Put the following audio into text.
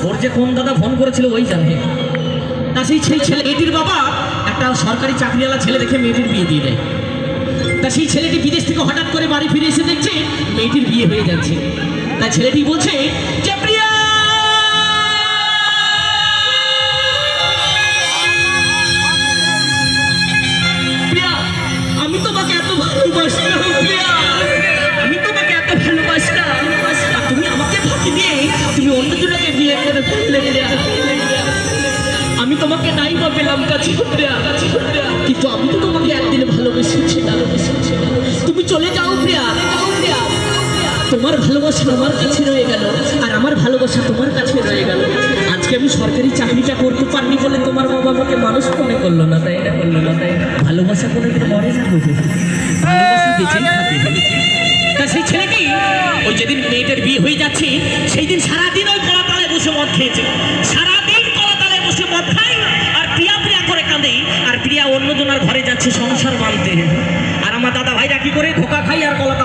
ওর যে কোন দাদা ফোন করেছিল ওই জানে। তা সেই ছেলে মেয়েটির বাবা একটা সরকারি চাকরিওয়ালা ছেলে দেখে মেয়েটির বিয়ে দিয়ে দেয়। তা সেই ছেলেটি বিদেশ থেকে হঠাৎ করে বাড়ি ফিরে এসে দেখছে মেয়েটির বিয়ে হয়ে যাচ্ছে। তা ছেলেটি বলছে যে প্রিয়া, প্রিয়া আমি তোমাকে এত ভালোবাসতাম, প্রিয়া আমি তোমাকে এত ভালোবাসতাম, তুমি আমাকে ফাঁকি দিয়ে তুমি অন্যজনকে বিয়ে করে ফেললে। আমি তোমাকে নাই বা পেলাম কাছে, কিন্তু আমি তো তোমাকে একদিন ভালোবেসেছি। তুমি চলে যাও প্রিয়া, তোমার ভালোবাসা আমার কাছে রয়ে গেল, আর আমার ভালোবাসা তোমার কাছে রয়ে গেল। আজকে আমি সরকারি চাকরিটা করতে পারিনি বলে তোমার বাবা আমাকে মানুষ মনে করলো না, তাই না? করলো না, তাই ভালোবাসা কোনোদিন মরে না, ভালোবাসা বেঁচেই থাকে। তা সেই ছেলেটি ওই যেদিন মেয়েটার বিয়ে হয়ে যাচ্ছে সেই দিন সারাদিন ওই কলাতলায় বসে মদ খেয়েছে, সারাদিন কলাতলায় বসে মদ খায় আর প্রিয়া প্রিয়া করে কাঁদে। আর প্রিয়া অন্যজনের ঘরে যাচ্ছে সংসার বাঁধতে, আর আমার দাদা ভাইরা কি করে ধোকা খাই আর কলা